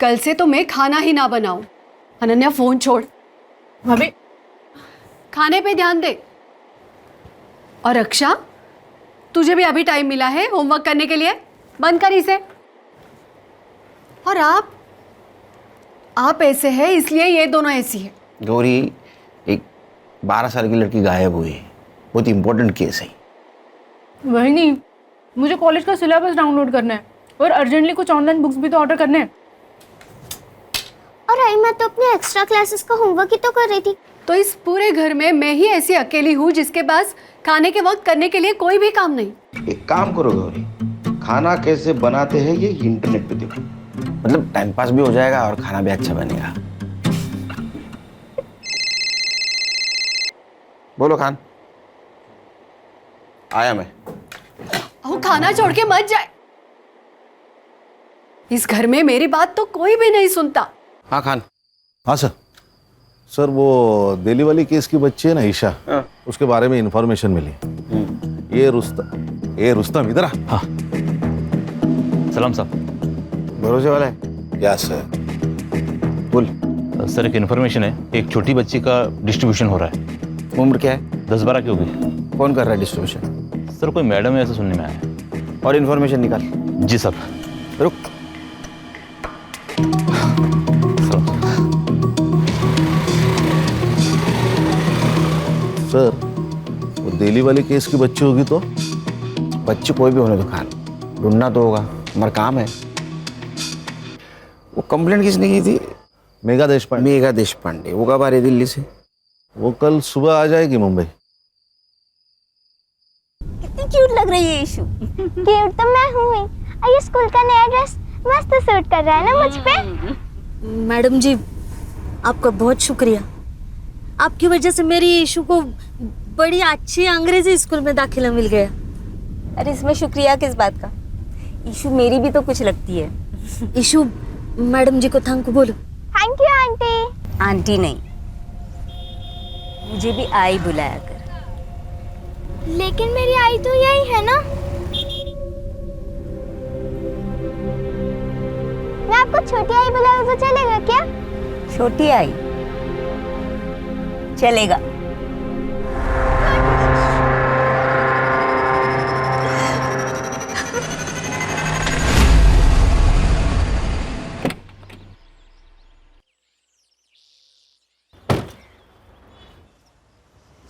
कल से तो मैं खाना ही ना बनाऊं। अनन्या फोन छोड़, भाभी खाने पे ध्यान दे। और रक्षा, तुझे भी अभी टाइम मिला है होमवर्क करने के लिए, बंद कर इसे। और आप ऐसे हैं इसलिए ये दोनों ऐसी है। गौरी, एक 12 साल की लड़की गायब हुई है, बहुत इंपॉर्टेंट केस है। वही नहीं, मुझे कॉलेज का सिलेबस डाउनलोड करना है और अर्जेंटली कुछ ऑनलाइन बुक्स भी तो ऑर्डर करने हैं। और आई मैं तो अपने एक्स्ट्रा क्लासेस का होमवर्क ही तो कर रही थी। तो इस पूरे घर में मैं ही ऐसी अकेली हूँ जिसके पास खाने के वक्त करने के लिए कोई भी काम नहीं। एक काम करो गौरी, खाना कैसे बनाते हैं ये इंटरनेट पे देखो, मतलब टाइम पास भी हो जाएगा और खाना भी अच्छा बनेगा। बोलो खान। आया मैं। वो खाना छोड़ के मत जाए। इस घर में मेरी बात तो कोई भी नहीं सुनता। हाँ खान। हाँ सर। सर वो दिल्ली वाली केस की बच्ची है ना ईशा, उसके बारे में इंफॉर्मेशन मिली। ये रुस्तम इधर आ। हाँ सलाम साहब। भरोसे वाला है? क्या सर? बोल। सर एक इन्फॉर्मेशन है, एक छोटी बच्ची का डिस्ट्रीब्यूशन हो रहा है। उम्र क्या है? 10-12 की होगी। कौन कर रहा है डिस्ट्रीब्यूशन? सर कोई मैडम है ऐसा सुनने में आया है। और इन्फॉर्मेशन निकाल। जी सर। रुक। सर वो दिल्ली वाली केस की बच्ची होगी तो? बच्चे कोई भी होने दो खान, ढूंढना तो होगा, हमारा काम है। वो कंप्लेंट किसने की थी? मेघा देशपांडे। मेघा देशपांडे। वो कब आ रही दिल्ली से? वो कल सुबह आ जाएगी मुंबई। कितनी क्यूट लग रही है ईशु। क्यूट तो मैं हूँ ही। और ये स्कूल का नया ड्रेस मस्त सूट कर रहा है ना मुझ पे। मैडम जी आपका बहुत शुक्रिया, आपकी वजह से मेरी ईशु को बड़ी अच्छी अंग्रेजी स्कूल में दाखिला मिल गया। अरे इसमें शुक्रिया किस बात का? ईशु मेरी भी तो कुछ लगती है। ईशु मैडम जी को थैंक बोलो। Thank you aunty. आंटी नहीं, मुझे भी आई बुलाया कर। लेकिन मेरी आई तो यही है ना। मैं आपको छोटी आई बुलाऊं तो चलेगा क्या? छोटी आई चलेगा।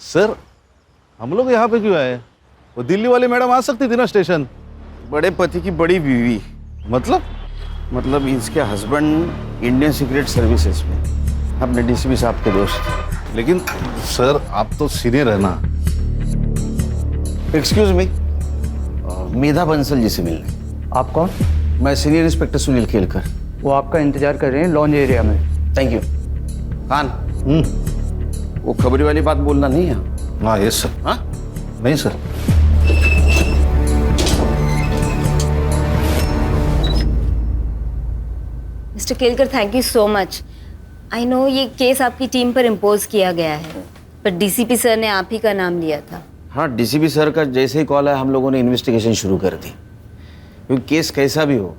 सर हम लोग यहाँ पे क्यों आए? वो दिल्ली वाली मैडम आ सकती थी ना स्टेशन। बड़े पति की बड़ी बीवी। मतलब इसके हस्बैंड इंडियन सीक्रेट सर्विसेज में अपने डीसीपी साहब के दोस्त। लेकिन सर आप तो सीनियर है ना। एक्सक्यूज मी, मेधा बंसल जी से मिलने। आप कौन? मैं सीनियर इंस्पेक्टर सुनील खेलकर। वो आपका इंतजार कर रहे हैं लॉन्ज एरिया में। Thank you. खान, वो खबरी वाली बात बोलना नहीं है। हाँ यस सर। हाँ नहीं sir. Mister Kelkar, thank you so much. I know ये केस आपकी टीम पर इम्पोज किया गया है, पर डीसीपी सर ने आप ही का नाम लिया था। हाँ, डीसीपी सर का जैसे ही कॉल है हम लोगों ने इन्वेस्टिगेशन शुरू कर दी, क्योंकि केस कैसा भी हो,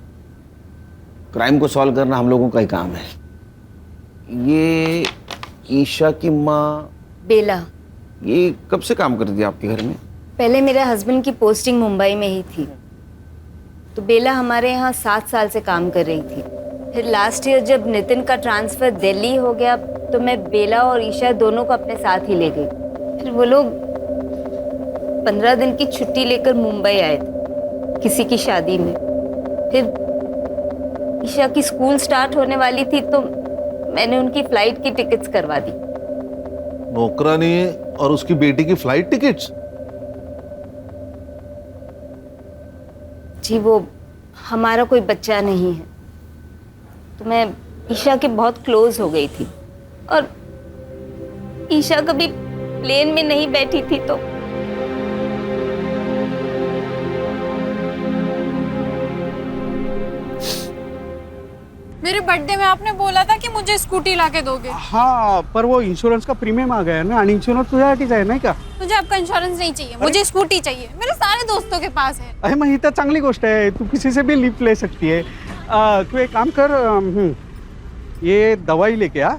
क्राइम को सॉल्व करना हम लोगों का ही काम है। ये ईशा की माँ बेला, ये कब से काम करती थी आपके घर में? पहले मेरे हस्बैंड की पोस्टिंग मुंबई में ही थी, तो बेला हमारे यहाँ 7 साल से काम कर रही थी। फिर लास्ट ईयर जब नितिन का ट्रांसफ़र दिल्ली हो गया तो मैं बेला और ईशा दोनों को अपने साथ ही ले गई। फिर वो लोग 15 दिन की छुट्टी लेकर मुंबई आए थे किसी की शादी में। फिर ईशा की स्कूल स्टार्ट होने वाली थी तो मैंने उनकी फ़्लाइट की टिकट्स करवा दी। नौकरानी और उसकी बेटी की फ्लाइट टिकट्स? जी, वो हमारा कोई बच्चा नहीं है, तो मैं ईशा के बहुत क्लोज हो गई थी, और ईशा कभी प्लेन में नहीं बैठी थी तो मेरे बर्थडे में आपने बोला था कि मुझे स्कूटी लाके दोगे। हाँ, पर वो इंश्योरेंस का प्रीमियम आ गया है ना, आणि इंश्योरेंस तुझ्यासाठीच आहे नाही का? मुझे आपका इंश्योरेंस नहीं चाहिए, मुझे स्कूटी चाहिए। मेरे सारे दोस्तों के पास है। अरे मग ही तर चांगली गोष्ट आहे, तू किसी से भी लिफ्ट ले सकती है। तू एक काम कर, ये दवाई लेके आ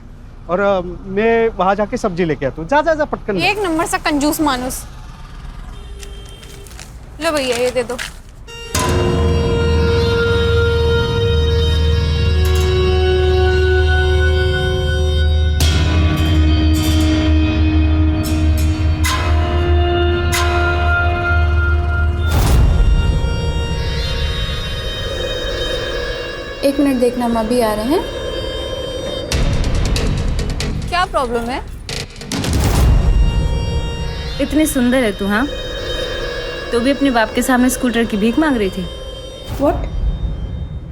और मैं वहाँ जाके सब्जी लेके आता हूँ। जा जा जा पटकन। एक नंबर सा कंजूस मानुस। लो भैया ये दे दो। एक मिनट देखना, हम अभी आ रहे हैं। क्या प्रॉब्लम है? इतनी सुंदर है तू, हाँ? तो भी अपने बाप के सामने स्कूटर की भीख मांग रही थी। व्हाट?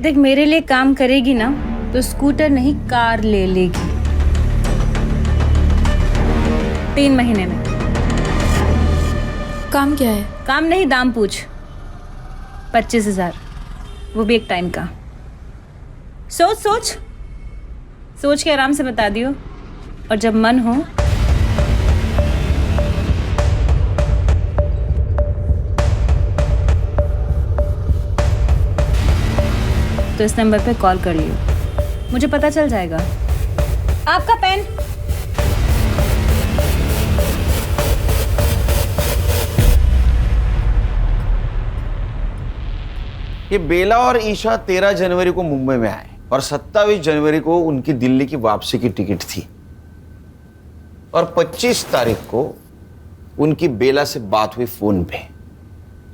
देख, मेरे लिए काम करेगी ना तो स्कूटर नहीं कार ले लेगी 3 महीने में। काम क्या है? काम नहीं, दाम पूछ। 25,000, वो भी एक टाइम का। सोच सोच सोच के आराम से बता दियो, और जब मन हो तो इस नंबर पे कॉल कर लियो, मुझे पता चल जाएगा। आपका पेन। ये बेला और ईशा 13 जनवरी को मुंबई में आए और 27 जनवरी को उनकी दिल्ली की वापसी की टिकट थी, और 25 तारीख को उनकी बेला से बात हुई फोन पे,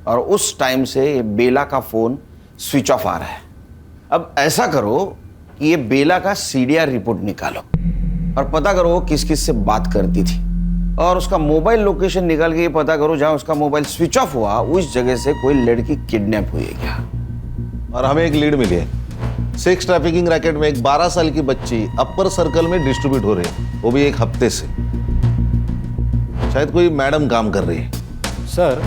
और उस टाइम से ये बेला का फोन स्विच ऑफ आ रहा है। अब ऐसा करो कि ये बेला का सीडीआर रिपोर्ट निकालो और पता करो वो किस किस से बात करती थी, और उसका मोबाइल लोकेशन निकाल के ये पता करो जहां उसका मोबाइल स्विच ऑफ हुआ उस जगह से कोई लड़की किडनैप हुई है क्या। और हमें एक लीड मिली है, सेक्स ट्रैफिकिंग रैकेट में एक 12 साल की बच्ची अपर सर्कल में डिस्ट्रीब्यूट हो रही है, वो भी 1 हफ्ते से। शायद कोई मैडम काम कर रही है। सर,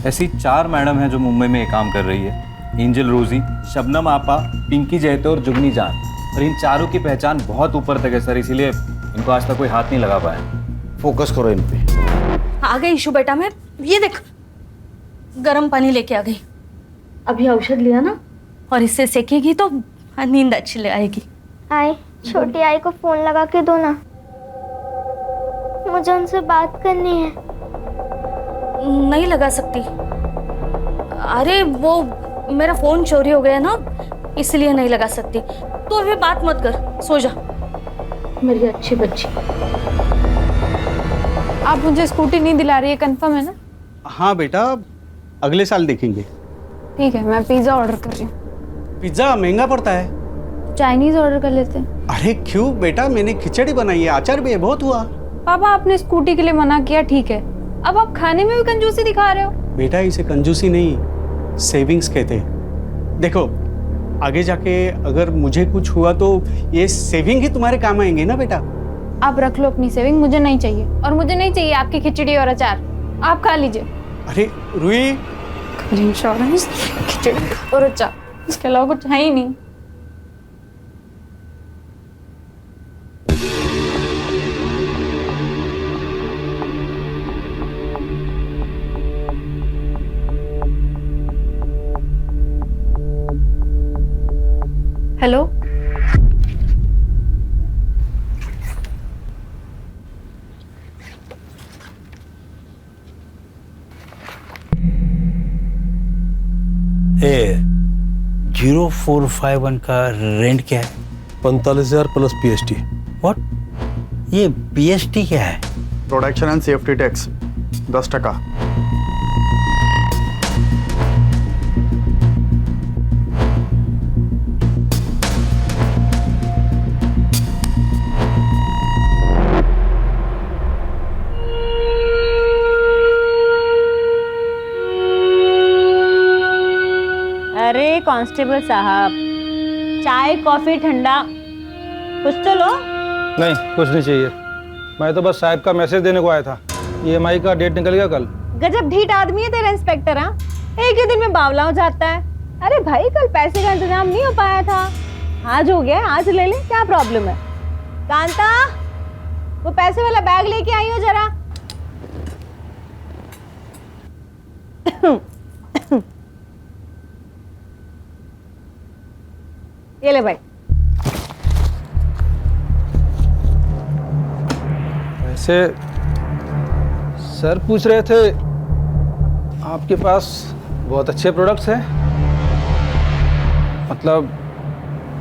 ऐसी 4 मैडम हैं जो मुंबई में ये काम कर रही है। एंजल रोजी, शबनम आपा, पिंकी जैतो और जुगनी जान। और इन चारों की पहचान बहुत ऊपर तक है सर, इसीलिए इनको आज तक कोई हाथ नहीं लगा पाया। फोकस करो इन पे। आ गई ईशु बेटा, मैं ये देख गर्म पानी लेके आ गई। अभी औषध लिया ना, और इससे सेकेगी तो नींद अच्छी ले आएगी। आई, छोटी आई को फोन लगा के दो ना, मुझे उनसे बात करनी है। नहीं लगा सकती। अरे वो मेरा फोन चोरी हो गया ना, इसलिए नहीं लगा सकती। तो अभी बात मत कर, सो जा मेरी अच्छी बच्ची। आप मुझे स्कूटी नहीं दिला रही है, कंफर्म है ना? हाँ बेटा, अगले साल देखेंगे। ठीक है, मैं पिज्ज़ा ऑर्डर कर रही हूँ। पिज्ज़ा महंगा पड़ता है। चाइनीज़ ऑर्डर कर लेते हैं। अरे क्यों बेटा, मैंने खिचड़ी बनाई है, अचार भी है, बहुत हुआ। पापा, आपने स्कूटी के लिए मना किया, ठीक है, अब आप खाने में भी कंजूसी दिखा रहे हो। बेटा इसे कंजूसी नहीं, सेविंग्स कहते हैं। देखो आगे जाके अगर मुझे कुछ हुआ तो ये सेविंग ही तुम्हारे काम आएंगे ना बेटा। आप रख लो अपनी सेविंग, मुझे नहीं चाहिए, और मुझे नहीं चाहिए आपकी खिचड़ी और अचार, आप खा लीजिए। अरे रुई, इंश्योरेंस, खिचड़ी और अचार, इसके अलावा कुछ है ही नहीं। हेलो, ए 0451 का रेंट क्या है? 45,000 प्लस पीएसटी। व्हाट? ये पीएसटी क्या है? Production and safety tax 10%। अरे कांस्टेबल साहब, चाय कॉफी ठंडा कुछ तो लो। नहीं, कुछ नहीं चाहिए, मैं तो बस साहब का मैसेज देने को आया था। ईएमआई का डेट निकल गया कल। गजब ढीठ आदमी है तेरा इंस्पेक्टर। हाँ, एक ही दिन में बावला हो जाता है। अरे भाई, कल पैसे का इंतजाम नहीं हो पाया था, आज हो गया, आज ले ले, क्या प्रॉब्लम है? कांता, वो पैसे वाला बैग लेके आई हो जरा। ये ले भाई। वैसे सर पूछ रहे थे आपके पास बहुत अच्छे प्रोडक्ट्स हैं, मतलब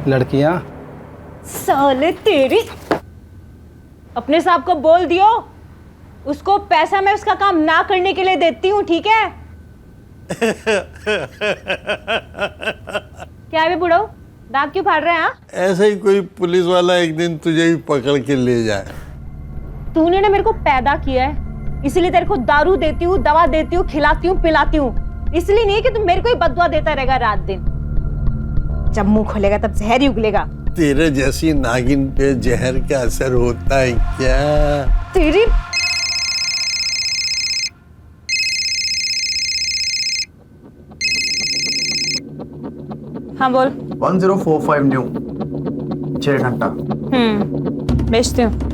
लड़कियां। साले तेरी, अपने साहब को बोल दियो, उसको पैसा मैं उसका काम ना करने के लिए देती हूँ, ठीक है? क्या है बे बुढ़ो, दांत क्यों फाड़ रहे हैं? ऐसे ही कोई पुलिस वाला एक दिन तुझे भी पकड़ के ले जाए। तूने ना मेरे को पैदा किया है, इसलिए तेरे को दारू देती हूँ, दवा देती हूँ, खिलाती हूँ, पिलाती हूँ, इसलिए नहीं कि तू मेरे को ही बददुआ देता रहेगा रात दिन। जब मुंह खोलेगा तब जहर ही उगलेगा। तेरे जैसी नागिन पे जहर का असर होता है क्या? तेरी हाँ बोल। 1045 न्यू 6 घंटा। बेचती हूँ।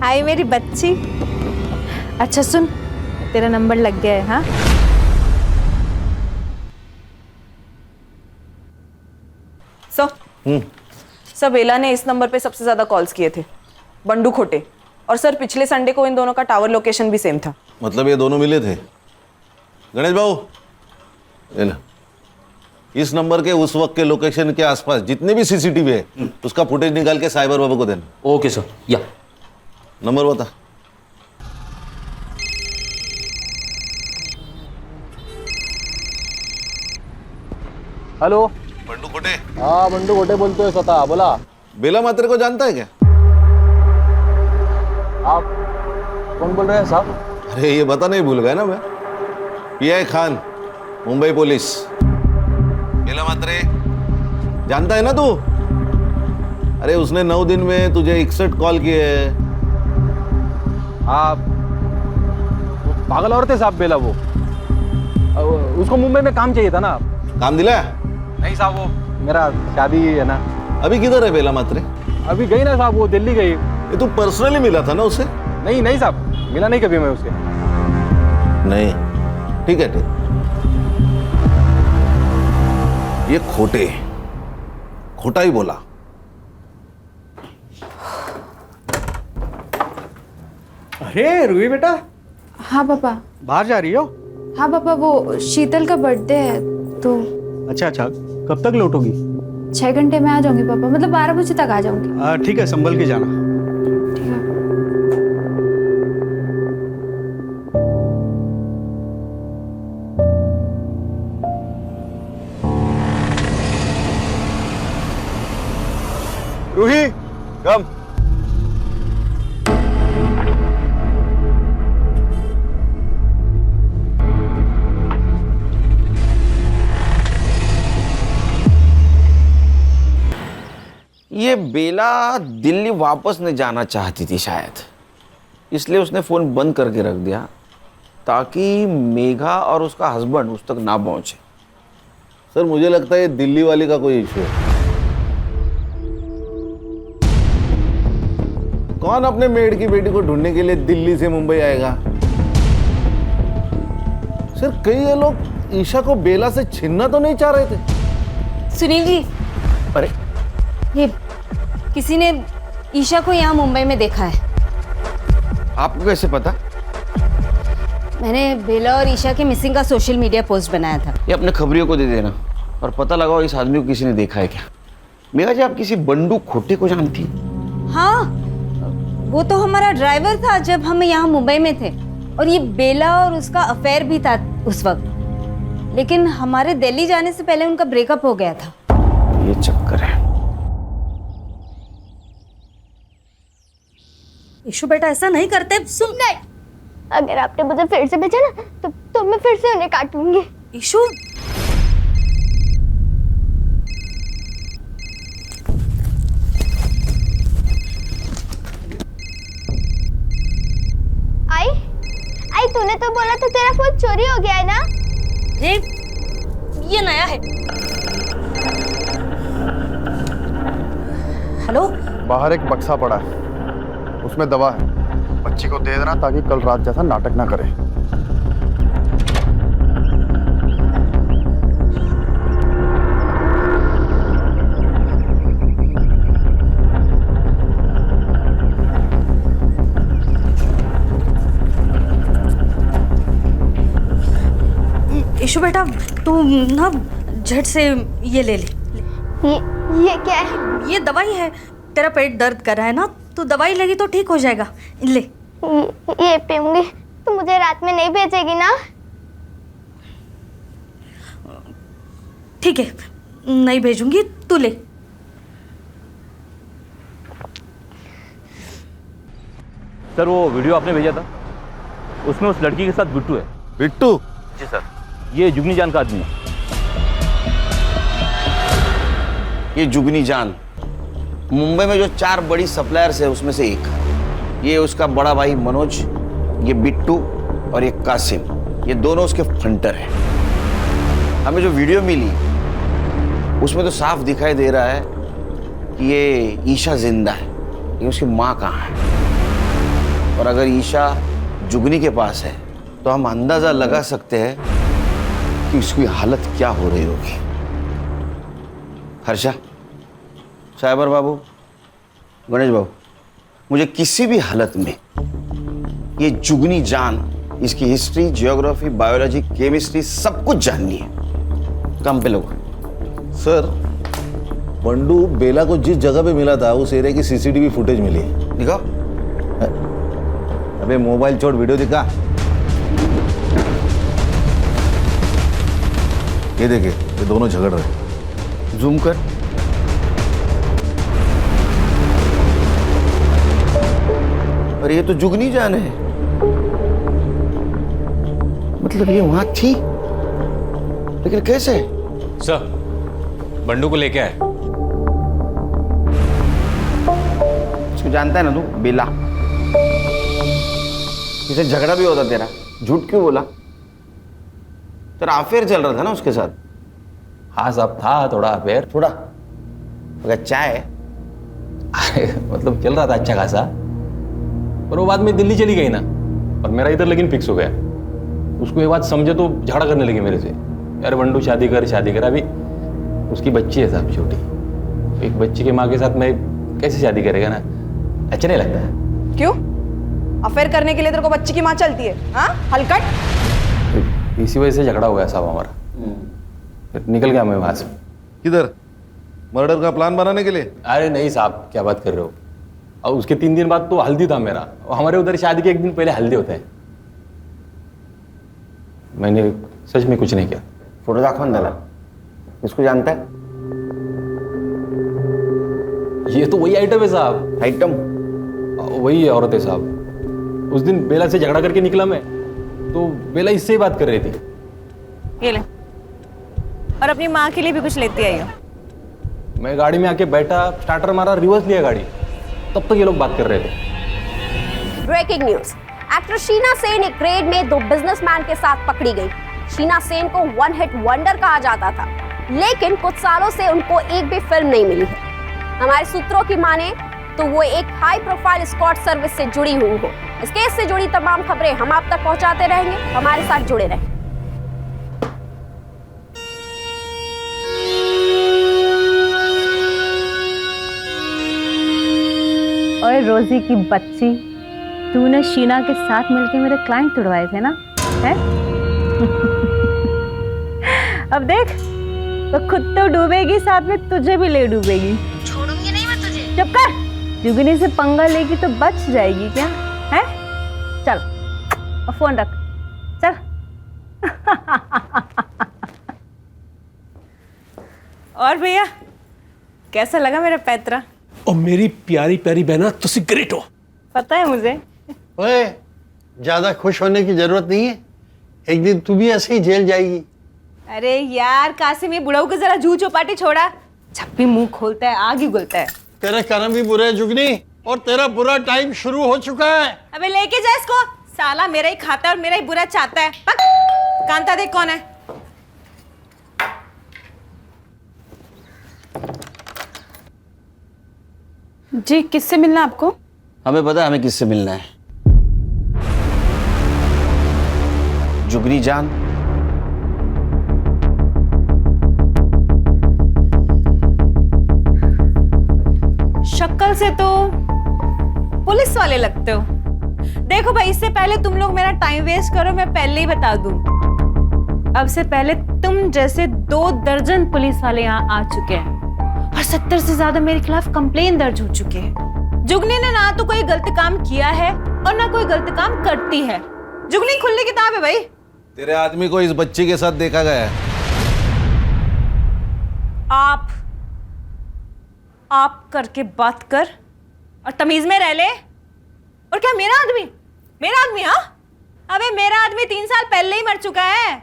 हाय मेरी बच्ची। अच्छा सुन, तेरा नंबर लग गया है। हाँ सर बेला ने इस नंबर पे सबसे ज्यादा कॉल्स किए थे, बंडू खोटे, और सर पिछले संडे को इन दोनों का टावर लोकेशन भी सेम था। मतलब ये दोनों मिले थे? गणेश बाबू, ले लो। इस नंबर के उस वक्त के लोकेशन के आसपास जितने भी सीसीटीवी है उसका फुटेज निकाल के साइबर बाबू को देना। Okay sir. या नंबर बता। हेलो, बंडू खोटे। हाँ बंडू खोटे बोलते हो, स्वतः बोला। बेला मात्रे को जानता है क्या? आप कौन बोल रहे हैं साहब? अरे ये बता नहीं भूल गया ना मैं, पीआई खान, मुंबई पुलिस। बेला मात्रे जानता है ना तू? अरे उसने 9 दिन में तुझे 61 कॉल किए हैं। आप पागल औरत है साहब बेला, वो उसको मुंबई में काम चाहिए था ना। काम दिला? नहीं साहब, वो मेरा शादी है ना। अभी किधर है बेला मात्रे? अभी गई ना साहब, वो दिल्ली गई। ये तू पर्सनली मिला था ना उसे? नहीं नहीं साहब, मिला नहीं कभी मैं उससे। नहीं, ठीक है, ठीक। ये खोटा ही बोला। अरे रूही बेटा, हाँ पापा। बाहर जा रही हो? हाँ पापा, वो शीतल का बर्थडे है तो। अच्छा, कब तक लौटोगी? 6 घंटे में आ जाऊंगी पापा, मतलब 12 बजे तक आ जाऊंगी। ठीक है, संभल के जाना। ठीक है। रूही, कम। ये बेला दिल्ली वापस नहीं जाना चाहती थी शायद, इसलिए उसने फ़ोन बंद करके रख दिया ताकि मेघा और उसका हस्बैंड उस तक ना पहुंचे। सर मुझे लगता है ये दिल्ली वाली का कोई इशू है। कौन अपने मेड की बेटी को ढूंढने के लिए दिल्ली से मुंबई आएगा? सर कई ये लोग ईशा को बेला से छीनना तो नहीं चाह रहे थे? सुनील जी, अरे ये किसी ने ईशा को यहाँ मुंबई में देखा है। आपको कैसे पता? मैंने बेला और ईशा के मिसिंग का सोशल मीडिया पोस्ट बनाया था। ये अपने खबरियों को दे देना और पता लगाओ इस आदमी को किसी ने देखा है क्या। मेघा जी, आप किसी बंडू खोटे को जानती? हाँ, वो तो हमारा ड्राइवर था जब हम यहाँ मुंबई में थे, और ये बेला और उसका अफेयर भी था उस वक्त, लेकिन हमारे दिल्ली जाने से पहले उनका ब्रेकअप हो गया था। ये चक्कर है। ईशु बेटा, ऐसा नहीं करते। सुन, नहीं, अगर आपने मुझे फिर से भेजा ना तो मैं फिर से उन्हें काटूंगी। ईशु, आई तूने तो बोला था तेरा फोन चोरी हो गया है ना? ये नया है। हेलो, बाहर एक बक्सा पड़ा है, उसमें दवा है, बच्ची को दे देना ताकि कल रात जैसा नाटक ना करे। ईशु बेटा तू ना झट से ये ले ले। ये क्या है? ये दवाई है, तेरा पेट दर्द कर रहा है ना, तो दवाई लगी तो ठीक हो जाएगा, ले। ये पीऊंगी तो मुझे रात में नहीं भेजेगी ना? ठीक है, नहीं भेजूंगी, तू ले। सर वो वीडियो आपने भेजा था, उसमें उस लड़की के साथ बिट्टू है। बिट्टू? जी सर, ये जुगनी जान का आदमी है। ये जुगनी जान मुंबई में जो 4 बड़ी सप्लायर्स है उसमें से एक। ये उसका बड़ा भाई मनोज, ये बिट्टू और ये कासिम, ये दोनों उसके फंटर हैं। हमें जो वीडियो मिली उसमें तो साफ दिखाई दे रहा है कि ये ईशा जिंदा है, लेकिन उसकी माँ कहाँ है? और अगर ईशा जुगनी के पास है तो हम अंदाजा लगा सकते हैं कि उसकी हालत क्या हो रही होगी। हर्षा, साइबर बाबू, गणेश बाबू, मुझे किसी भी हालत में ये जुगनी जान, इसकी हिस्ट्री, जियोग्राफी, बायोलॉजी, केमिस्ट्री सब कुछ जाननी है। काम पे लोग। सर, बंडू बेला को जिस जगह पे मिला था उस एरिया की सीसीटीवी फुटेज मिली है। दिखाओ। अबे मोबाइल छोड़, वीडियो दिखा। ये देखे, ये दोनों झगड़ रहे। जूम कर। अरे ये तो जुगनी जान है, मतलब ये वहां थी, लेकिन कैसे? सर, बंडू को लेके आए। उसको जानता है ना तू? बेला। इसे झगड़ा भी होता तेरा, झूठ क्यों बोला? तेरा अफेयर चल रहा था ना उसके साथ? हाँ साहब, था थोड़ा अफेयर। थोड़ा? अगर चाय? अरे मतलब चल रहा था अच्छा खासा, पर वो बाद में दिल्ली चली गई ना, और मेरा इधर लेकिन फिक्स हो गया। उसको ये बात समझे तो झगड़ा करने लगी मेरे से, यार बंडू शादी कर शादी कर। अभी उसकी बच्ची है साहब, छोटी। एक बच्ची के माँ के साथ मैं कैसे शादी करेगा ना, अच्छा नहीं लगता है। क्यों? अफेयर करने के लिए तेरे को बच्ची की माँ चलती है? हाँ, हलकट। इसी वजह से झगड़ा हो गया साहब हमारा, फिर निकल गया मैं वहां से। किधर? मर्डर का प्लान बनाने के लिए? अरे नहीं साहब, क्या बात कर रहे हो। और उसके 3 दिन बाद तो हल्दी था मेरा, हमारे उधर शादी के 1 दिन पहले हल्दी होता है। मैंने सच में कुछ नहीं किया। फोटो दाखवन झाला, इसको जानता है? ये तो वही आइटम है साहब। आइटम? वही औरत है साहब। उस दिन बेला से झगड़ा करके निकला मैं, तो बेला इससे ही बात कर रही थी। ये ले, और अपनी माँ के लिए भी कुछ लेती आई हो। मैं गाड़ी में आके बैठा, स्टार्टर मारा, रिवर्स लिया गाड़ी, तब तक ये लोग बात कर रहे थे। Breaking news, actress Sheena Sen एक रेड में 2 बिजनेसमैन के साथ पकड़ी गई। शीना सेन को 1 हिट वंडर कहा जाता था, लेकिन कुछ सालों से उनको एक भी फिल्म नहीं मिली है। हमारे सूत्रों की माने तो वो एक हाई प्रोफाइल एस्कॉर्ट सर्विस से जुड़ी हुई हो। इस केस से जुड़ी तमाम खबरें हम आप तक पहुंचाते रहेंगे, हमारे साथ जुड़े रहें। और रोजी की बच्ची, तूने शीना के साथ मिलके मेरे क्लाइंट तुड़वाए थे ना, है? अब देख, तो खुद तो डूबेगी, साथ में तुझे भी ले डूबेगी। छोड़ूंगी नहीं मैं तुझे। चुप कर, जुगनी से पंगा लेगी तो बच जाएगी क्या, है? चल, और फोन रख, चल। और भैया, कैसा लगा मेरा पैतरा? और मेरी प्यारी प्यारी बहना, तुसी ग्रेट हो। पता है मुझे। ओए, ज्यादा खुश होने की जरूरत नहीं है, एक दिन तू भी ऐसे ही जेल जाएगी। अरे यार कासिम, ये बुढ़ाऊ को जरा जू चौपाटी छोड़ा, जब भी मुंह खोलता है आग ही उगलता है। तेरे कर्म भी बुरे हैं जुगनी, और तेरा बुरा टाइम शुरू हो चुका है। अबे लेके जा इसको, साला मेरा ही खाता है और मेरा ही बुरा चाहता है। पक, कांता देख कौन है। जी, किससे मिलना आपको? हमें पता है हमें किससे मिलना है। जुगनी जान। शक्ल से तो पुलिस वाले लगते हो। देखो भाई, इससे पहले तुम लोग मेरा टाइम वेस्ट करो, मैं पहले ही बता दूं, अब से पहले तुम जैसे 2 दर्जन पुलिस वाले यहाँ आ चुके हैं और 70 से ज्यादा मेरे खिलाफ कंप्लेन दर्ज हो चुके हैं। जुगनी ने ना तो कोई गलत काम किया है और ना कोई गलत काम करती है। जुगनी खुली किताब है भाई। तेरे आदमी को इस बच्ची के साथ देखा गया है। आप करके बात कर और तमीज में रह ले। और क्या मेरा आदमी हाँ? अबे मेरा आदमी 3 साल पहले ही मर चुका है।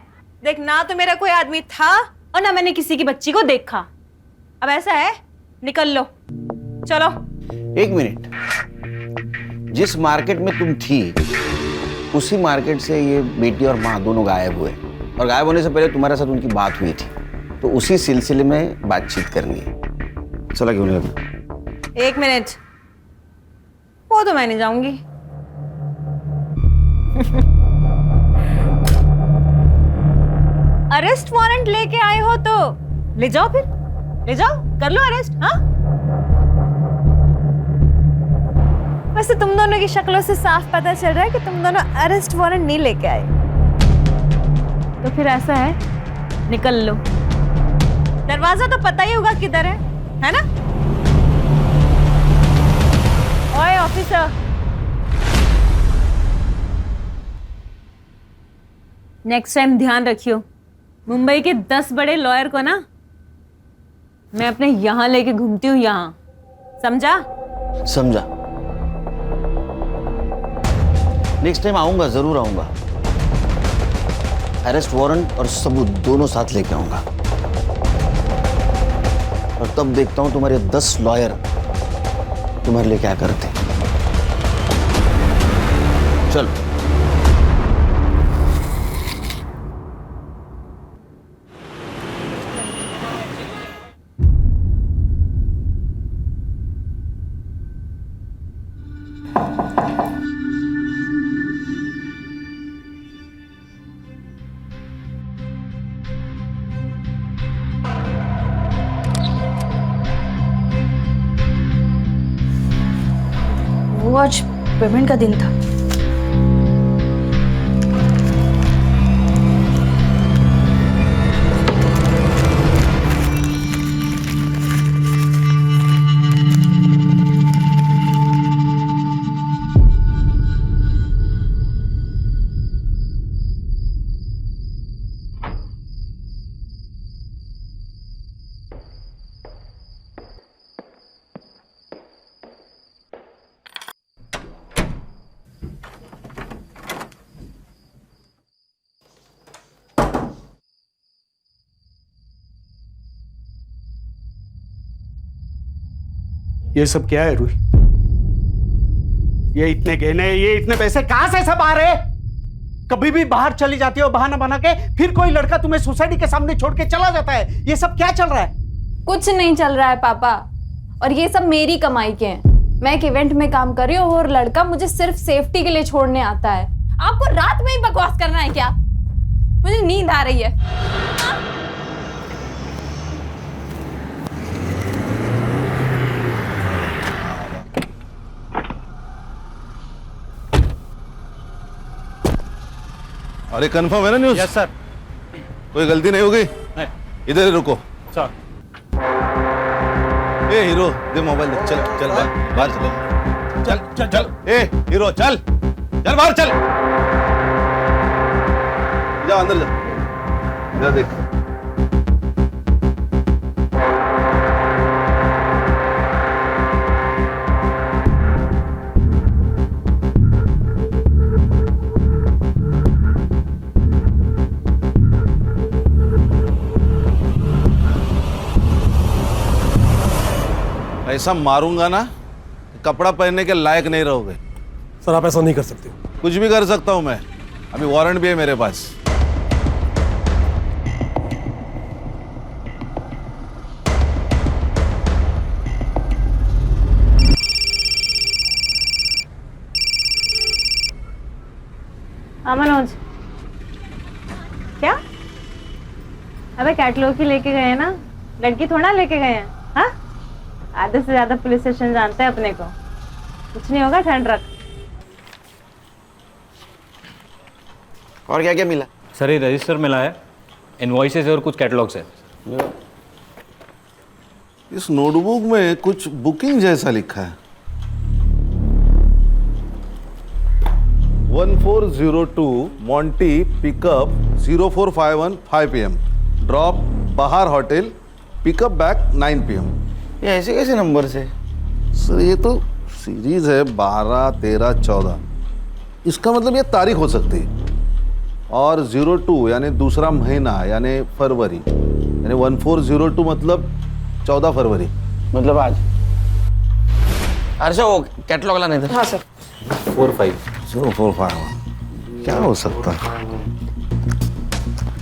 देख, ना तो मेरा कोई आदमी था और ना मैंने किसी की बच्ची को देखा। अब ऐसा है, निकल लो, चलो। 1 मिनट, जिस मार्केट में तुम थी उसी मार्केट से ये बेटी और माँ दोनों गायब हुए, और गायब होने से पहले तुम्हारे साथ उनकी बात हुई थी, तो उसी सिलसिले में बातचीत करनी है। चला क्यों नहीं लगा? 1 मिनट, वो तो मैं नहीं जाऊंगी। अरेस्ट वारंट लेके आए हो तो ले जाओ, फिर ले जाओ, कर लो अरेस्ट। हाँ, वैसे तुम दोनों की शक्लों से साफ पता चल रहा है कि तुम दोनों अरेस्ट वारंट नहीं लेके आए। तो फिर ऐसा है, निकल लो। दरवाजा तो पता ही होगा किधर है ना? ओए ऑफिसर, नेक्स्ट टाइम ध्यान रखियो, मुंबई के 10 बड़े लॉयर को ना मैं अपने यहां लेके घूमती हूँ, यहां, समझा? समझा। नेक्स्ट टाइम आऊंगा, जरूर आऊंगा। अरेस्ट वारंट और सबूत दोनों साथ लेके आऊंगा, और तब देखता हूं तुम्हारे 10 लॉयर तुम्हारे लिए क्या करते। चलो। वो आज पेमेंट का दिन था। ये सब क्या है रूही? ये इतने गहने, ये इतने पैसे कहां से सब आ रहे? कभी भी बाहर चली जाती हो बहाना बना के, फिर कोई लड़का तुम्हें सोसाइटी के सामने छोड़ के चला जाता है। ये सब क्या चल रहा है? कुछ नहीं चल रहा है पापा, और ये सब मेरी कमाई के हैं। मैं एक इवेंट में काम कर रही हूँ और लड़का मुझे सिर्फ सेफ्टी के लिए छोड़ने आता है। आपको रात में ही बकवास करना है क्या? मुझे नींद आ रही है। अरे कंफर्म है ना न्यूज़? Yes sir. कोई गलती नहीं होगी? नहीं। इधर ही रुको। सर। ए हीरो, दे मोबाइल दे। चल चल बाहर चल चल चल चल। ए हीरो, चल चल बाहर चल। जा अंदर जा, जा देख। ऐसा मारूंगा ना, कपड़ा पहनने के लायक नहीं रहोगे। सर आप ऐसा नहीं कर सकते। कुछ भी कर सकता हूं मैं, अभी वारंट भी है मेरे पास। मनोज, क्या? अबे कैटलॉग ही लेके गए हैं ना, लड़की थोड़ा लेके गए हैं। हाँ, आधे से ज्यादा पुलिस स्टेशन जानते हैं अपने को। कुछ नहीं होगा, ठंड रख। और क्या क्या मिला? सर ये रजिस्टर मिला है इनवॉइसेस और कुछ कैटलॉग्स है। इस नोटबुक में कुछ बुकिंग जैसा लिखा है। 1402 मॉन्टी पिकअप 0451 5 PM ड्रॉप बाहर होटल पिकअप बैक 9 PM। ये ऐसे कैसे नंबर से? सर ये तो सीरीज है 12, 13, 14। इसका मतलब ये तारीख हो सकती है। और 02 यानी दूसरा महीना यानी फरवरी, यानी 1402 मतलब 14 फरवरी, मतलब आज। अर्षा वो कैटलॉग लाने थे। हाँ सर। 045 क्या हो सकता है?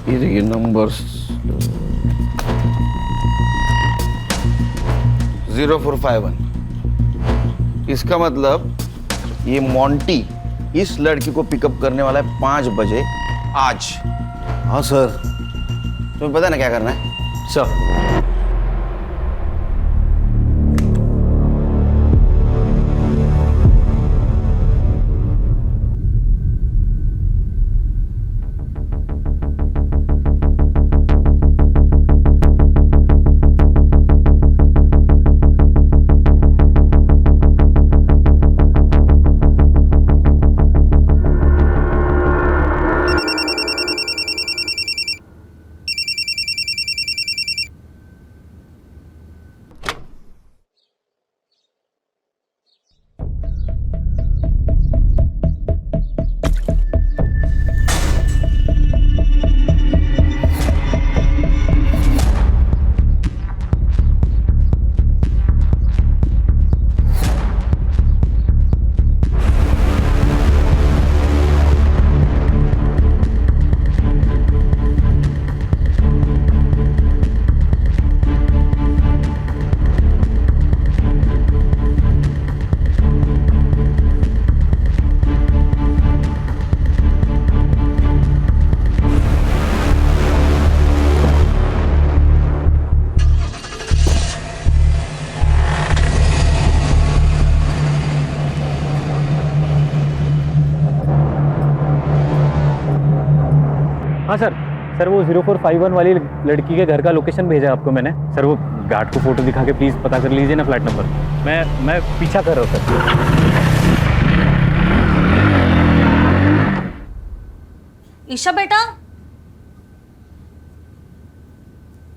ये देखिए नंबर्स 0451। इसका मतलब ये मॉन्टी इस लड़की को पिकअप करने वाला है 5 बजे आज। हाँ सर। तुम्हें पता है ना क्या करना है? सर हाँ सर वो 0451 वाली लड़की के घर का लोकेशन भेजा है आपको मैंने। सर वो गार्ड को फोटो दिखा के प्लीज़ पता कर लीजिए ना फ्लैट नंबर। मैं पीछा कर रहा हूँ सर। ईशा बेटा,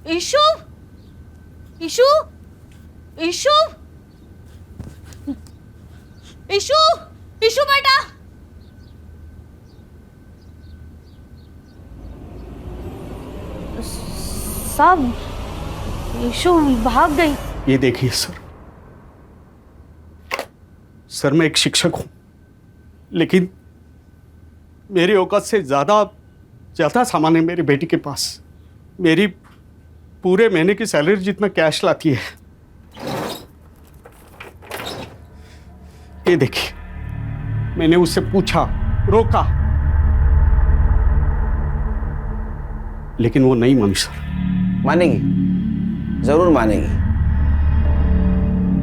ईशु, ईशु, ईशु, ईशु, ईशु बेटा। साहब, ईशु भाग गई। ये देखिए सर मैं एक शिक्षक हूं, लेकिन मेरी औकात से ज़्यादा सामान है मेरी बेटी के पास। मेरी पूरे महीने की सैलरी जितना कैश लाती है। ये देखिए, मैंने उससे पूछा, रोका, लेकिन वो नहीं मानी सर। मानेगी, जरूर मानेगी।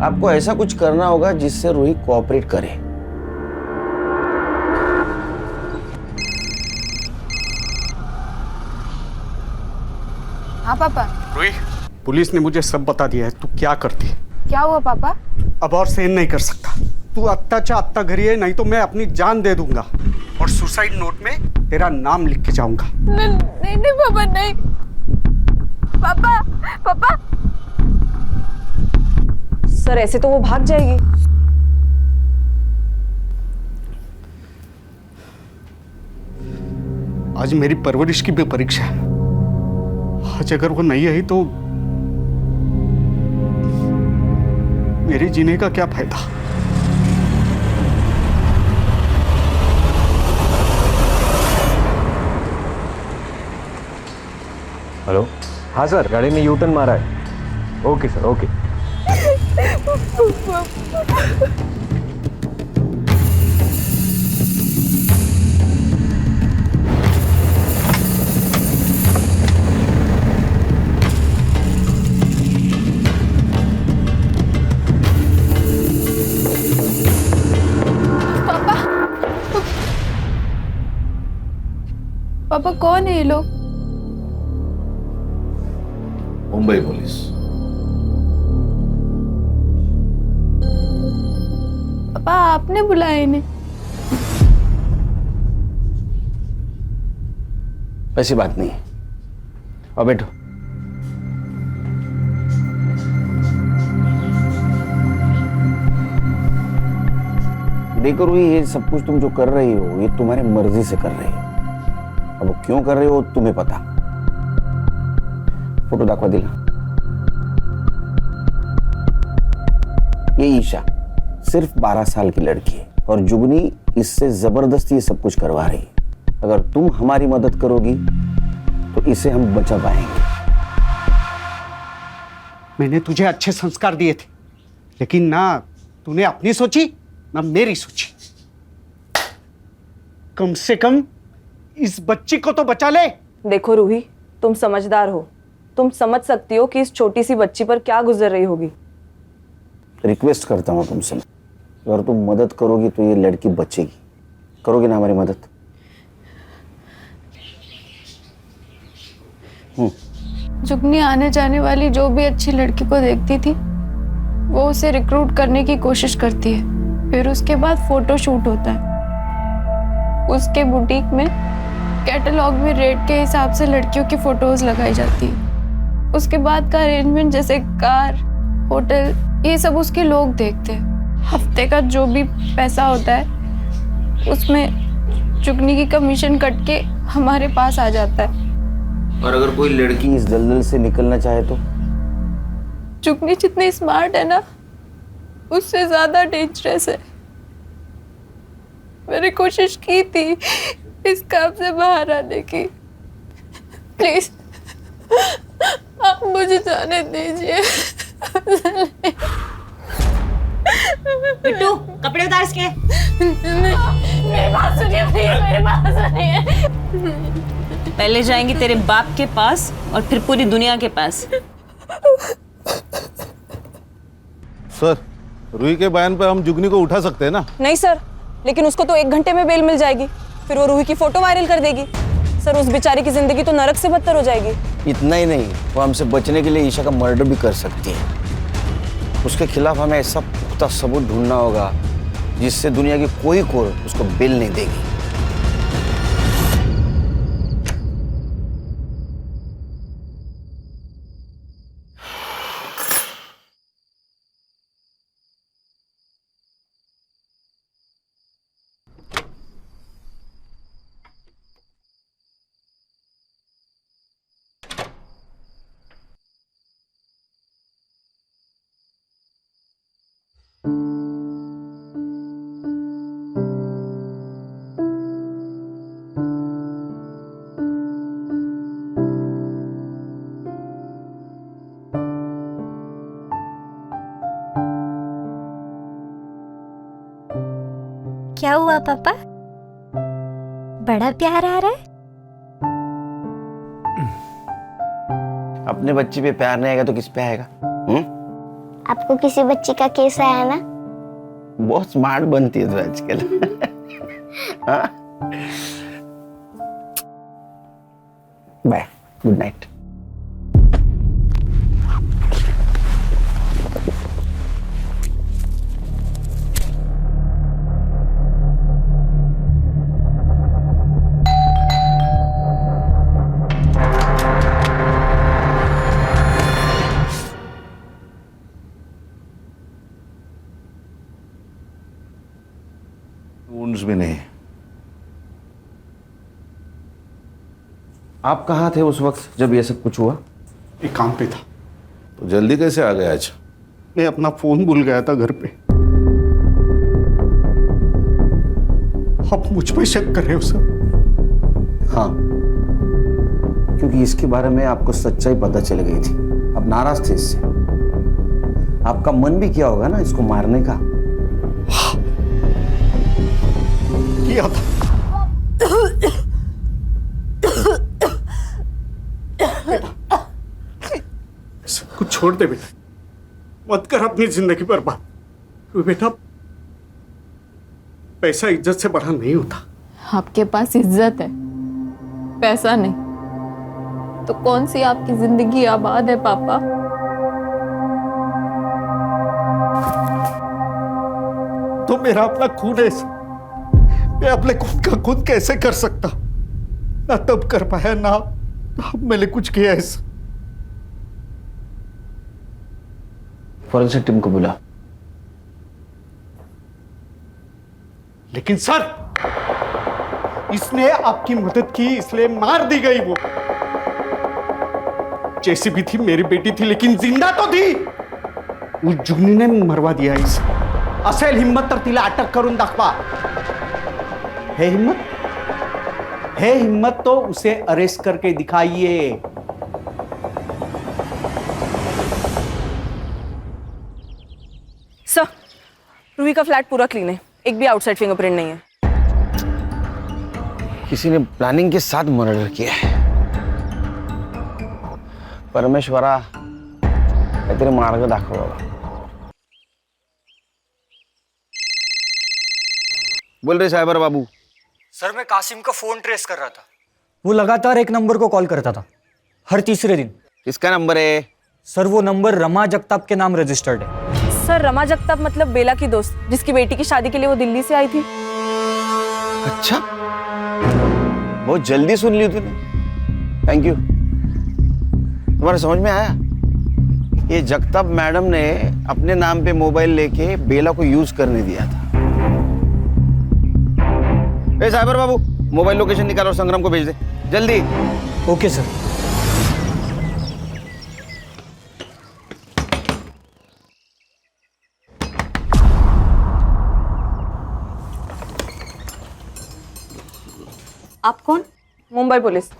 आपको ऐसा कुछ करना होगा जिससे रूही कोऑपरेट करे। हाँ पापा। रूही, पुलिस ने मुझे सब बता दिया है। तू क्या करती? क्या हुआ पापा? अब और सहन नहीं कर सकता। तू अत्ता अत्ता घरी है, नहीं तो मैं अपनी जान दे दूंगा और सुसाइड नोट में तेरा नाम लिख के जाऊंगा। नहीं नहीं पापा, नहीं पापा। पापा सर ऐसे तो वो भाग जाएगी। आज मेरी परवरिश की भी परीक्षा है। आज अगर वो नहीं आई तो मेरे जीने का क्या फायदा? हेलो। हाँ सर, गाड़ी ने यू टर्न मारा है। Okay sir, okay. पापा कौन है ये लोग? मुंबई पुलिस। पापा आपने बुलाया इन्हें? ऐसी बात नहीं है। और बैठो। देखो रूही, ये सब कुछ तुम जो कर रही हो ये तुम्हारी मर्जी से कर रही हो। अब क्यों कर रही हो तुम्हें पता। फोटो दाखवा दिला। ये ईशा सिर्फ 12 साल की लड़की है और जुगनी इससे जबरदस्ती ये सब कुछ करवा रही है। अगर तुम हमारी मदद करोगी तो इसे हम बचा पाएंगे। मैंने तुझे अच्छे संस्कार दिए थे, लेकिन ना तूने अपनी सोची ना मेरी सोची। कम से कम इस बच्ची को तो बचा ले। देखो रूही, तुम समझदार हो, तुम समझ सकती हो कि इस छोटी सी बच्ची पर क्या गुजर रही होगी। रिक्वेस्ट करता हूं तुमसे, अगर तुम मदद करोगी तो ये लड़की बचेगी। करोगी ना हमारी मदद? जुगनी आने जाने वाली जो भी अच्छी लड़की को देखती थी वो उसे रिक्रूट करने की कोशिश करती है। फिर उसके बाद फोटो शूट होता है। उसके बुटीक में कैटलॉग में रेट के हिसाब से लड़कियों की फोटोज लगाई जाती है। उसके बाद का अरेंजमेंट जैसे कार, होटल, ये सब उसके लोग देखते हैं। हफ्ते का जो भी पैसा होता है उसमें जुगनी की कमीशन कट के हमारे पास आ जाता है। और अगर कोई लड़की इस दलदल से निकलना चाहे तो? जुगनी जितनी स्मार्ट है ना उससे ज्यादा डेंजरस है। मैंने कोशिश की थी इस काम से बाहर आने की। प्लीज आप मुझे जाने दीजिए। बिट्टू, कपड़े उतार इसके। मेरी बात सुनिए प्लीज, मेरी बात सुनिए। पहले जाएंगी तेरे बाप के पास और फिर पूरी दुनिया के पास। सर, रूही के बयान पे हम जुगनी को उठा सकते हैं ना? नहीं सर, लेकिन उसको तो 1 घंटे में बेल मिल जाएगी, फिर वो रूही की फोटो वायरल कर देगी। सर, उस बेचारी की जिंदगी तो नरक से बदतर हो जाएगी। इतना ही नहीं, वो हमसे बचने के लिए ईशा का मर्डर भी कर सकती है। उसके खिलाफ हमें ऐसा पुख्ता सबूत ढूंढना होगा जिससे दुनिया की कोई कोर्ट उसको बेल नहीं देगी। क्या हुआ पापा? बड़ा प्यार आ रहा है? अपने बच्चे पे प्यार नहीं आएगा तो किस पे आएगा? आपको किसी बच्ची का केस आया ना? बहुत स्मार्ट बनती है तू आजकल। हाँ? Bye, good night. वुंड्स भी नहीं। आप कहाँ थे उस वक्त जब ये सब कुछ हुआ? एक काम पे था। तो जल्दी कैसे आ गए आज? मैं अपना फोन भूल गया था घर पे। आप मुझ पे शक कर रहे हो सर? हाँ, क्योंकि इसके बारे में आपको सच्चाई पता चल गई थी। आप नाराज थे इससे। आपका मन भी किया होगा ना इसको मारने का। किया था। सब कुछ छोड़ दे बेटा, मत कर अपनी जिंदगी बर्बाद। बेटा, पैसा इज्जत से बड़ा नहीं होता। आपके पास इज्जत है, पैसा नहीं। तो कौन सी आपकी जिंदगी आबाद है पापा? तो मेरा अपना खून है, मैं अपने खून का खुद कैसे कर सकता? ना तब कर पाया, ना अब मैंने कुछ किया ऐसा। फॉरेंसिक टीम को बुला। लेकिन सर, इसने आपकी मदद की इसलिए मार दी गई। वो जैसी भी थी मेरी बेटी थी, लेकिन जिंदा तो थी। उस जुगनी ने मरवा दिया इसे। असेल हिम्मत तर तिला अटक करून दाखवा। है हिम्मत? है हिम्मत तो उसे अरेस्ट करके दिखाइए। सर, रूही का फ्लैट पूरा क्लीन है, एक भी आउटसाइड फिंगरप्रिंट नहीं है। किसी ने प्लानिंग के साथ मर्डर किया है। परमेश्वरा, काहीतरी मार्ग दाखव बाबा। बोल रहे साइबर बाबू। सर, मैं कासिम का फोन ट्रेस कर रहा था। वो लगातार एक नंबर को कॉल करता था, हर तीसरे दिन। किसका नंबर है? सर, वो नंबर रमा जगताप के नाम रजिस्टर्ड है। सर, रमा जगताप मतलब बेला की दोस्त, जिसकी बेटी की शादी के लिए वो दिल्ली से आई थी। अच्छा, बहुत जल्दी सुन ली तूने। Thank you. तुम्हारे समझ में आया? ये जगताप मैडम ने अपने नाम पे मोबाइल लेके बेला को यूज करने दिया था। ए साइबर बाबू, मोबाइल लोकेशन निकाल और संग्राम को भेज दे जल्दी। Okay sir. आप कौन? मुंबई पुलिस।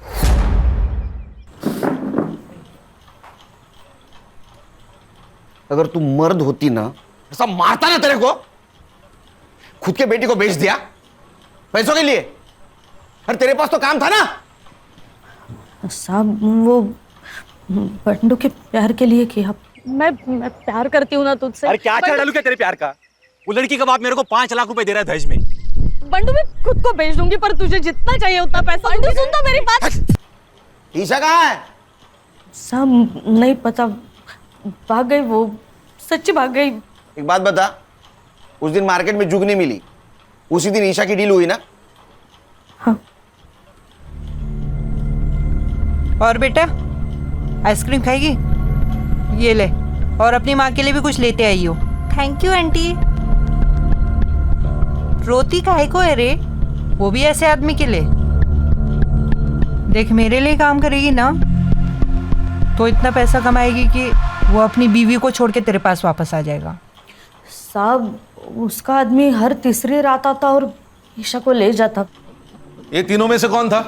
अगर तू मर्द होती ना, ऐसा मारता ना तेरे को। खुद के बेटी को बेच दिया पैसों के लिए। अरे तेरे पास तो काम था ना। साहब, वो बंडू के प्यार के लिए किया। मैं प्यार करती हूँ ना तुझसे। अरे क्या अच्छा डालू क्या तेरे प्यार का? वो लड़की का बाप मेरे को 5 लाख रुपए दे रहा है दहेज में। बंडू, मैं खुद को बेच दूंगी, पर तुझे जितना चाहिए उतना पैसा। बंडू, सुन तो मेरी बात। ईशा कहाँ है? साहब, नहीं पता, भाग गई वो, सच्ची भाग गई। एक बात बता, उस दिन मार्केट में जुगनी मिली, उसी दिन ईशा की डील हुई ना? हाँ। और बेटा, आइसक्रीम खाएगी? ये ले, और अपनी माँ के लिए भी कुछ लेते आई हो। Thank you aunty. रोती काहे को है रे? वो भी ऐसे आदमी के लिए। देख, मेरे लिए काम करेगी ना तो इतना पैसा कमाएगी कि वो अपनी बीवी को छोड़ के तेरे पास वापस आ जाएगा। साहब, उसका आदमी हर तीसरी रात आता और ईशा को ले जाता। ये तीनों में से कौन था?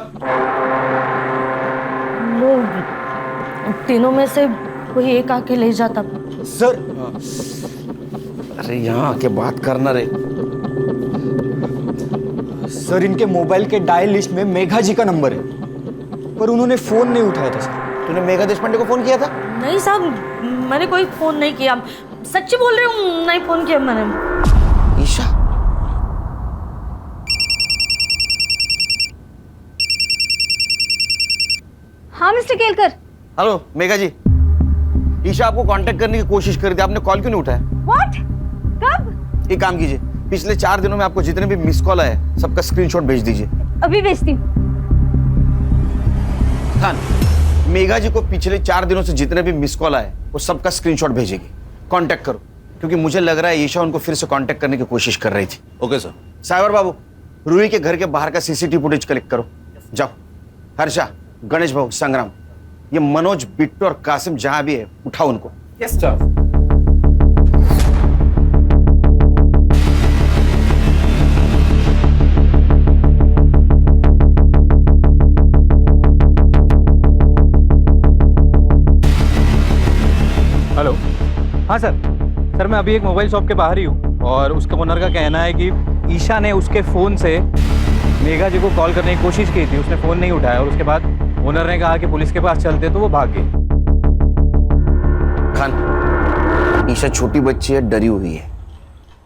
वो तीनों में से कोई एक आके ले जाता। सर, अरे यहाँ आके बात करना रे। सर, इनके मोबाइल के डायल लिस्ट में मेघा जी का नंबर है, पर उन्होंने फोन नहीं उठाया था सर। तूने मेघा देशपांडे को फोन किया था? नहीं साहब, मैंने कोई फोन नहीं किया। सच्ची बोल रही हूँ, नहीं फोन किया मैंने। ईशा, हाँ मिस्टर केलकर। हेलो मेघा जी, ईशा आपको कांटेक्ट करने की कोशिश कर रही थी, आपने कॉल क्यों नहीं उठाया? व्हाट? कब? एक काम कीजिए, पिछले 4 दिनों में आपको जितने भी मिस कॉल आए सबका स्क्रीनशॉट भेज दीजिए। अभी भेजती हूँ। खान, मेघा जी को पिछले 4 दिनों से जितने भी मिस कॉल आए वो सबका स्क्रीनशॉट भेजेगी। कांटेक्ट करो, क्योंकि मुझे लग रहा है ईशा उनको फिर से कांटेक्ट करने की कोशिश कर रही थी। Okay sir. साइबर बाबू, रूही के घर के बाहर का सीसीटीवी फुटेज कलेक्ट करो। जाओ। हर्षा, गणेश भाऊ, संग्राम, ये मनोज, बिट्टू और कासिम जहां भी है उठाओ उनको। Yes sir. हेलो। हाँ सर, मैं अभी एक मोबाइल शॉप के बाहर ही हूँ और उसके ओनर का कहना है कि ईशा ने उसके फ़ोन से मेघा जी को कॉल करने की कोशिश की थी, उसने फ़ोन नहीं उठाया और उसके बाद ओनर ने कहा कि पुलिस के पास चलते, तो वो भाग गई। खान, ईशा छोटी बच्ची है, डरी हुई है।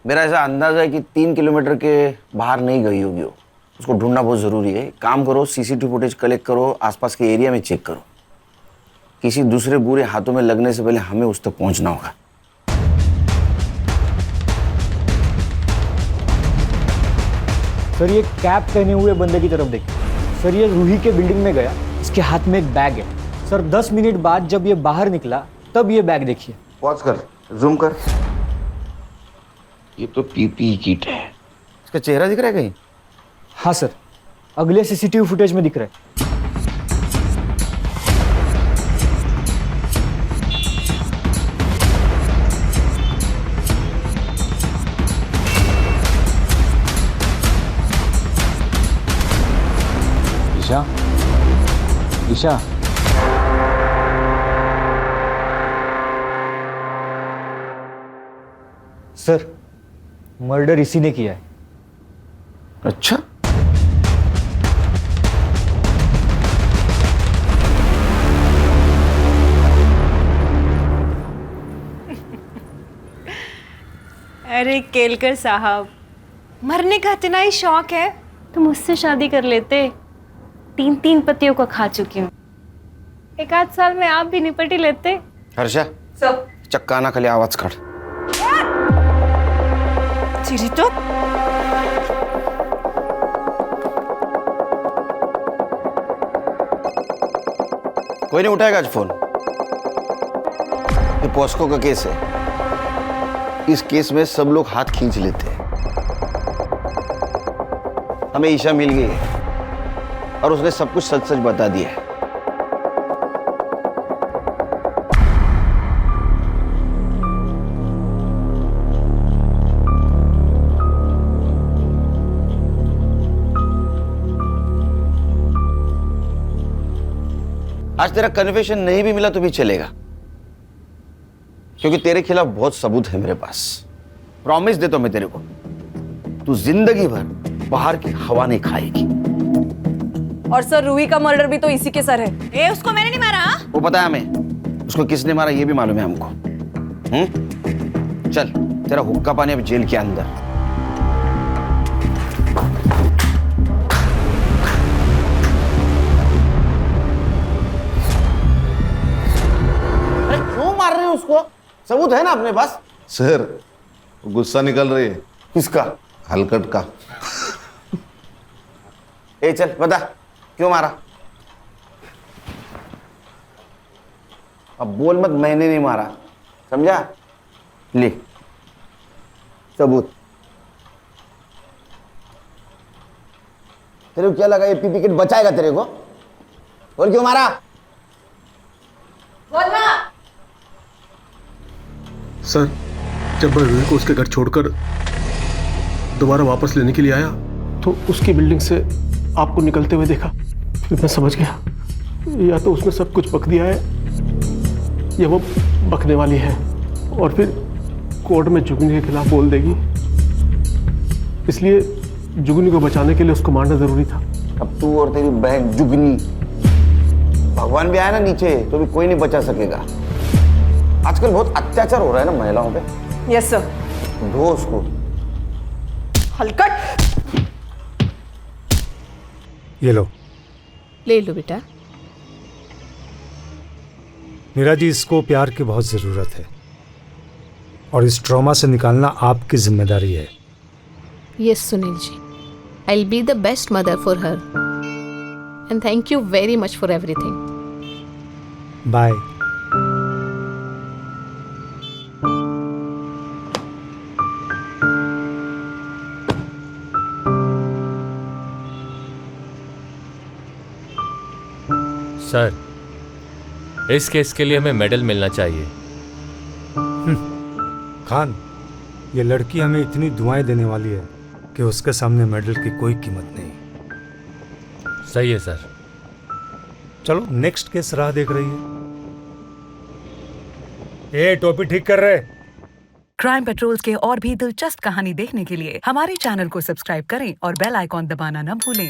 मेरा ऐसा अंदाजा है कि 3 किलोमीटर के बाहर नहीं गई होगी वो। उसको ढूंढना बहुत ज़रूरी है। काम करो, सीसीटीवी फुटेज कलेक्ट करो, आसपास के एरिया में चेक करो। किसी दूसरे बुरे हाथों में लगने से पहले हमें उस तक पहुंचना होगा। सर ये कैप पहने हुए बंदे की तरफ देखिए। सर ये रूही के बिल्डिंग में गया, इसके हाथ में एक बैग है। सर 10 मिनट बाद जब ये बाहर निकला तब ये बैग देखिए। पॉज कर, जूम कर। ये तो पीपीई किट है। इसका चेहरा दिख रहा है कहीं? हाँ सर, अगले सीसीटीवी फुटेज में दिख रहा है। ईशा, ईशा, सर मर्डर इसी ने किया है। अच्छा, अरे केलकर साहब, मरने का इतना ही शौक है तो मुझसे शादी कर लेते। 3 पतियों को खा चुकी हूँ, 1 साल में आप भी निपट ही लेते। हर्षा, चक्का ना खाली आवाज काढ। चिरी तो कोई नहीं उठाएगा आज फोन। ये पॉस्को का केस है। इस केस में सब लोग हाथ खींच लेते हैं। हमें ईशा मिल गई है और उसने सब कुछ सच सच बता दिया है। आज तेरा कन्फेशन नहीं भी मिला तो भी चलेगा, क्योंकि तेरे खिलाफ बहुत सबूत है मेरे पास। प्रॉमिस देता हूं मैं तेरे को, तू जिंदगी भर बाहर की हवा नहीं खाएगी। और सर रूही का मर्डर भी तो इसी के सर है। ए, उसको मैंने नहीं मारा। वो पता है हमें, उसको किसने मारा ये भी मालूम है हमको। चल, तेरा हुक्का पानी अब जेल के अंदर। क्यों मार रहे हो उसको? सबूत है ना अपने पास। सर, गुस्सा निकल रही है। किसका? हलकट का। ए चल बता, क्यों मारा? अब बोल मत मैंने नहीं मारा, समझा? ले सबूत। तेरे को क्या लगा ये पीपी किट बचाएगा तेरे को? बोल क्यों मारा? बोलना। सर, जब मैं रूही को उसके घर छोड़कर दोबारा वापस लेने के लिए आया तो उसकी बिल्डिंग से आपको निकलते हुए देखा। फिर मैं समझ गया या तो उसने सब कुछ बक दिया है या वो बकने वाली है और फिर कोर्ट में जुगनी के खिलाफ बोल देगी। इसलिए जुगनी को बचाने के लिए उसको मारना जरूरी था। अब तू और तेरी बहन जुगनी, भगवान भी आया ना नीचे तो भी कोई नहीं बचा सकेगा। आजकल बहुत अत्याचार हो रहा है ना महिलाओं पे। Yes sir. धो उसको। हलकट। ये लो। ले लो बेटा। मीरा जी, इसको प्यार की बहुत ज़रूरत है और इस ट्रॉमा से निकालना आपकी जिम्मेदारी है। Yes Sunil ji, I will be the best mother for her and thank you very much for everything. Bye. Sir, इस केस के लिए हमें मेडल मिलना चाहिए। खान, ये लड़की हमें इतनी दुआएं देने वाली है कि उसके सामने मेडल की कोई कीमत नहीं। सही है सर। चलो नेक्स्ट केस राह देख रही है। ए, टोपी ठीक कर रहे। क्राइम पेट्रोल्स के और भी दिलचस्प कहानी देखने के लिए हमारे चैनल को सब्सक्राइब करें और बेल आइकॉन दबाना न भूलें।